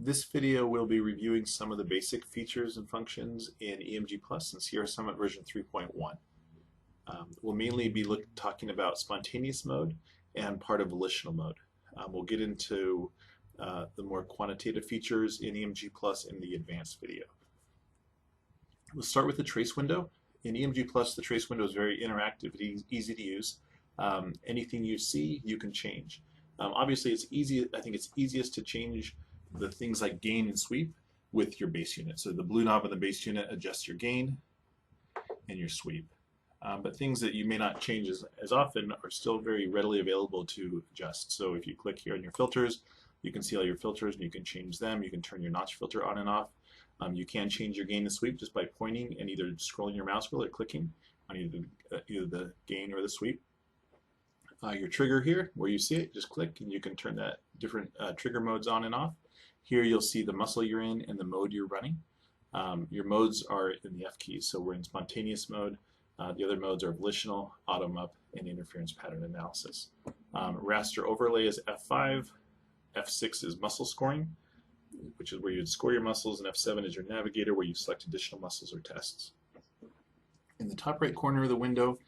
This video will be reviewing some of the basic features and functions in EMG Plus and Sierra Summit version 3.1. We'll mainly be talking about spontaneous mode and part of volitional mode. We'll get into the more quantitative features in EMG Plus in the advanced video. We'll start with the trace window. In EMG Plus, the trace window is very interactive, easy to use. Anything you see, you can change. Obviously, it's easy. I think it's easiest to change the things like gain and sweep with your bass unit. So the blue knob on the bass unit adjusts your gain and your sweep. But things that you may not change as often are still very readily available to adjust. So if you click here on your filters, you can see all your filters and you can change them. You can turn your notch filter on and off. You can change your gain and sweep just by pointing and either scrolling your mouse wheel or clicking on either the gain or the sweep. Your trigger here, where you see it, just click and you can turn that different trigger modes on and off. Here you'll see the muscle you're in and the mode you're running. Your modes are in the F keys, so we're in spontaneous mode. The other modes are volitional, auto up, and interference pattern analysis. Raster overlay is F5, F6 is muscle scoring, which is where you'd score your muscles, and F7 is your navigator, where you select additional muscles or tests. In the top right corner of the window,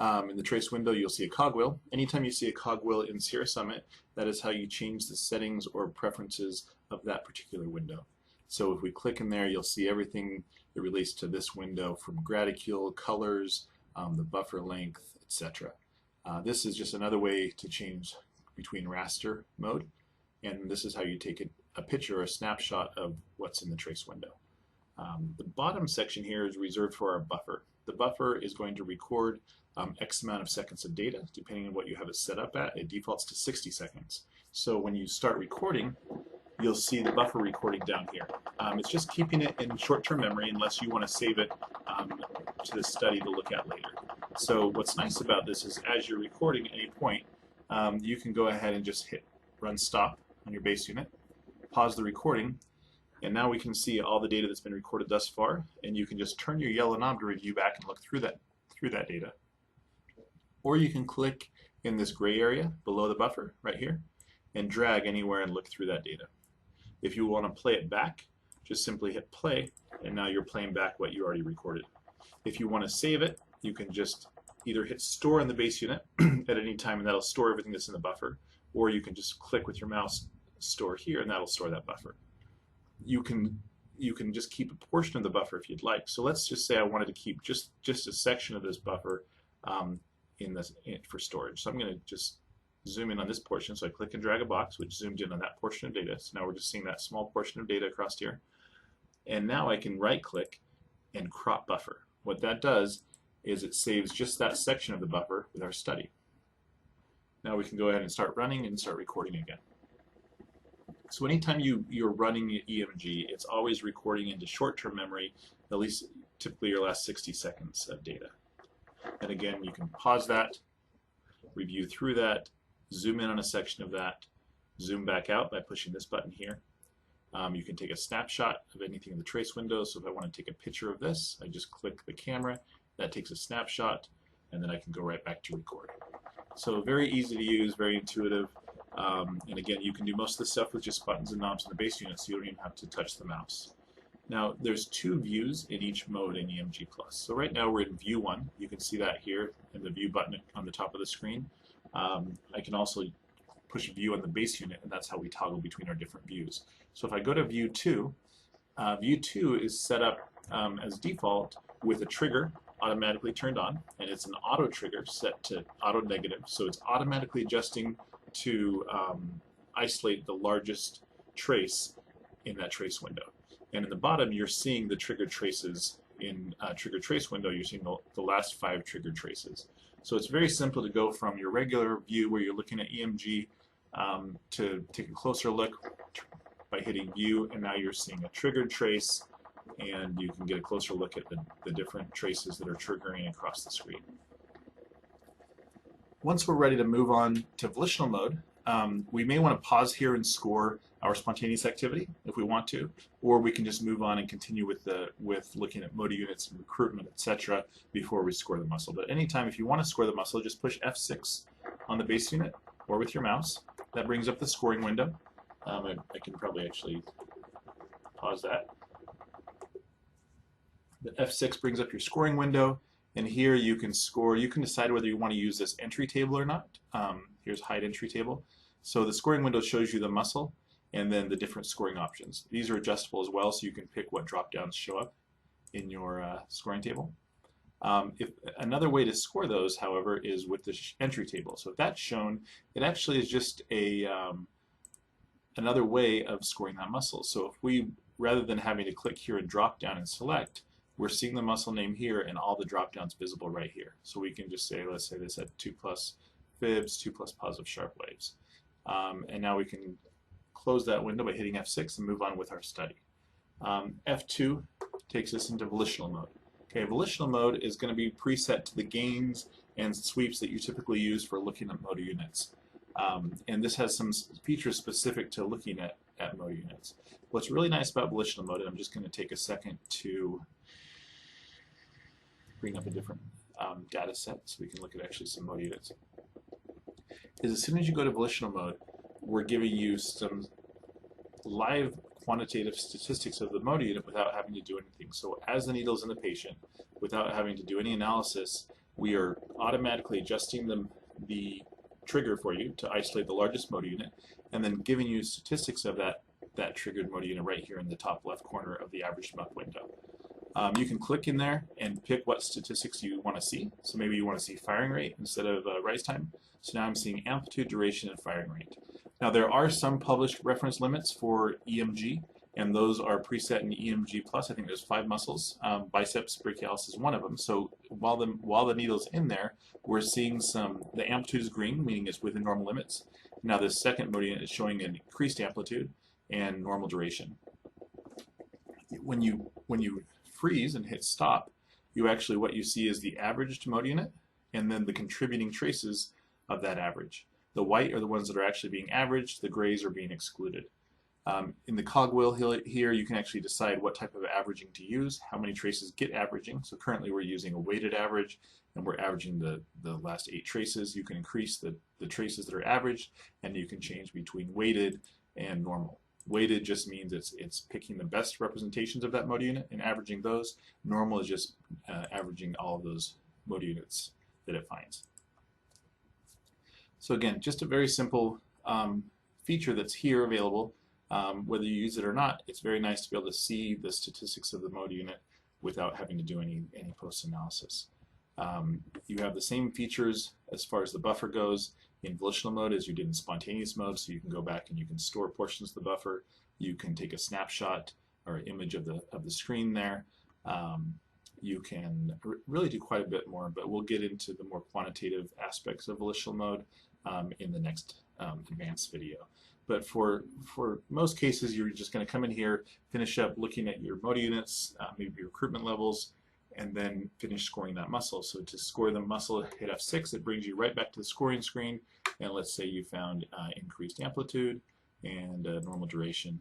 in the trace window, you'll see a cogwheel. Anytime you see a cogwheel in Sierra Summit, that is how you change the settings or preferences of that particular window. So if we click in there, you'll see everything that relates to this window, from graticule, colors, the buffer length, etc. This is just another way to change between raster mode, and this is how you take a picture or a snapshot of what's in the trace window. The bottom section here is reserved for our buffer. The buffer is going to record X amount of seconds of data. Depending on what you have it set up at, it defaults to 60 seconds. So when you start recording, you'll see the buffer recording down here. It's just keeping it in short-term memory unless you want to save it to the study to look at later. So what's nice about this is as you're recording at any point, you can go ahead and just hit run stop on your bass unit, pause the recording, and now we can see all the data that's been recorded thus far, and you can just turn your yellow knob to review back and look through that data. Or you can click in this gray area below the buffer right here and drag anywhere and look through that data. If you want to play it back, just simply hit play, and now you're playing back what you already recorded. If you want to save it, you can just either hit store in the bass unit at any time, and that'll store everything that's in the buffer, or you can just click with your mouse store here, and that'll store that buffer. You can just keep a portion of the buffer if you'd like. So let's just say I wanted to keep just a section of this buffer for storage. So I'm going to just zoom in on this portion. So I click and drag a box, which zoomed in on that portion of data. So now we're just seeing that small portion of data across here. And now I can right-click and crop buffer. What that does is it saves just that section of the buffer with our study. Now we can go ahead and start running and start recording again. So anytime you're running EMG, it's always recording into short-term memory, at least typically your last 60 seconds of data. And again, you can pause that, review through that, zoom in on a section of that, zoom back out by pushing this button here. You can take a snapshot of anything in the trace window. So if I want to take a picture of this, I just click the camera, that takes a snapshot, and then I can go right back to record. So very easy to use, very intuitive. And again, you can do most of the stuff with just buttons and knobs in the bass unit, so you don't even have to touch the mouse. Now, there's two views in each mode in EMG Plus. So right now we're in view 1. You can see that here in the view button on the top of the screen. I can also push view on the bass unit, and that's how we toggle between our different views. So if I go to view 2 is set up as default with a trigger automatically turned on, and it's an auto trigger set to auto negative, so it's automatically adjusting to isolate the largest trace in that trace window. And in the bottom, you're seeing the trigger traces in trigger trace window. You're seeing the last 5 trigger traces. So it's very simple to go from your regular view where you're looking at EMG to take a closer look by hitting view, and now you're seeing a triggered trace, and you can get a closer look at the different traces that are triggering across the screen. Once we're ready to move on to volitional mode, we may want to pause here and score our spontaneous activity if we want to, or we can just move on and continue with looking at motor units and recruitment, etc. before we score the muscle. But anytime if you want to score the muscle, just push F6 on the bass unit or with your mouse. That brings up the scoring window. I can probably actually pause that. The F6 brings up your scoring window, and here you can score. You can decide whether you want to use this entry table or not. Here's hide entry table. So the scoring window shows you the muscle and then the different scoring options. These are adjustable as well, so you can pick what drop-downs show up in your scoring table. If another way to score those, however, is with the entry table. So if that's shown, it actually is just a another way of scoring that muscle. So if we, rather than having to click here and drop down and select, we're seeing the muscle name here and all the drop downs visible right here. So we can just say, let's say this at 2+ fibs, 2+ positive sharp waves. And now we can close that window by hitting F6 and move on with our study. F2 takes us into volitional mode. Okay, volitional mode is going to be preset to the gains and sweeps that you typically use for looking at motor units. And this has some features specific to looking at motor units. What's really nice about volitional mode, and I'm just going to take a second to bring up a different data set so we can look at actually some motor units, is as soon as you go to volitional mode, we're giving you some live quantitative statistics of the motor unit without having to do anything. So as the needle's in the patient, without having to do any analysis, we are automatically adjusting the trigger for you to isolate the largest motor unit, and then giving you statistics of that triggered motor unit right here in the top left corner of the average muck window. You can click in there and pick what statistics you want to see. So maybe you want to see firing rate instead of rise time. So now I'm seeing amplitude, duration, and firing rate. Now there are some published reference limits for EMG, and those are preset in EMG Plus. I think there's 5 muscles. Biceps brachialis is one of them. So while the needle's in there, we're seeing the amplitude is green, meaning it's within normal limits. Now this second motor unit is showing an increased amplitude and normal duration. When you freeze and hit stop, what you see is the averaged motor unit and then the contributing traces of that average. The white are the ones that are actually being averaged, the grays are being excluded. In the cogwheel here, you can actually decide what type of averaging to use, how many traces get averaging. So currently we're using a weighted average, and we're averaging the last 8 traces. You can increase the traces that are averaged, and you can change between weighted and normal. Weighted just means it's picking the best representations of that motor unit and averaging those. Normal is just averaging all of those motor units that it finds. So again, just a very simple feature that's here available. Whether you use it or not, it's very nice to be able to see the statistics of the motor unit without having to do any post-analysis. You have the same features as far as the buffer goes in volitional mode as you did in spontaneous mode, so you can go back and you can store portions of the buffer. You can take a snapshot or image of the screen there. You can really do quite a bit more, but we'll get into the more quantitative aspects of volitional mode in the next advanced video. But for most cases, you're just going to come in here, finish up looking at your motor units, maybe your recruitment levels, and then finish scoring that muscle. So to score the muscle, hit F6, it brings you right back to the scoring screen, and let's say you found increased amplitude and normal duration.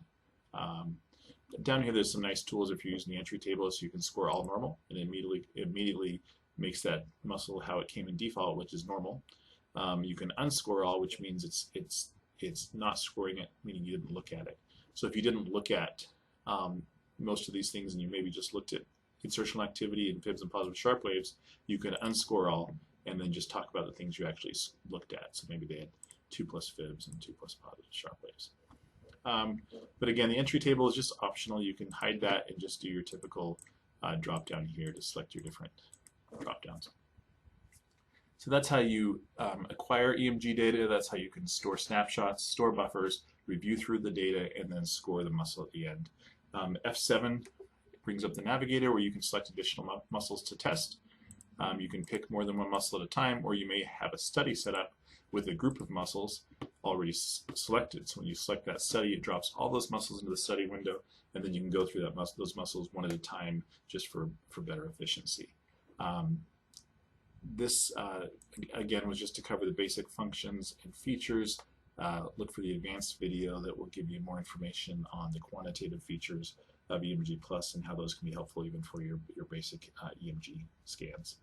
Down here there's some nice tools if you're using the entry table, so you can score all normal, and immediately makes that muscle how it came in default, which is normal. You can unscore all, which means it's not scoring it, meaning you didn't look at it. So if you didn't look at most of these things and you maybe just looked at insertional activity and fibs and positive sharp waves, you could unscore all and then just talk about the things you actually looked at. So maybe they had 2+ fibs and 2+ positive sharp waves. But again, the entry table is just optional. You can hide that and just do your typical drop down here to select your different drop downs. So that's how you acquire EMG data. That's how you can store snapshots, store buffers, review through the data, and then score the muscle at the end. F7 brings up the Navigator where you can select additional muscles to test. You can pick more than one muscle at a time, or you may have a study set up with a group of muscles already selected. So when you select that study, it drops all those muscles into the study window, and then you can go through those muscles one at a time just for better efficiency. This, again, was just to cover the basic functions and features. Look for the advanced video that will give you more information on the quantitative features of EMG Plus and how those can be helpful even for your basic EMG scans.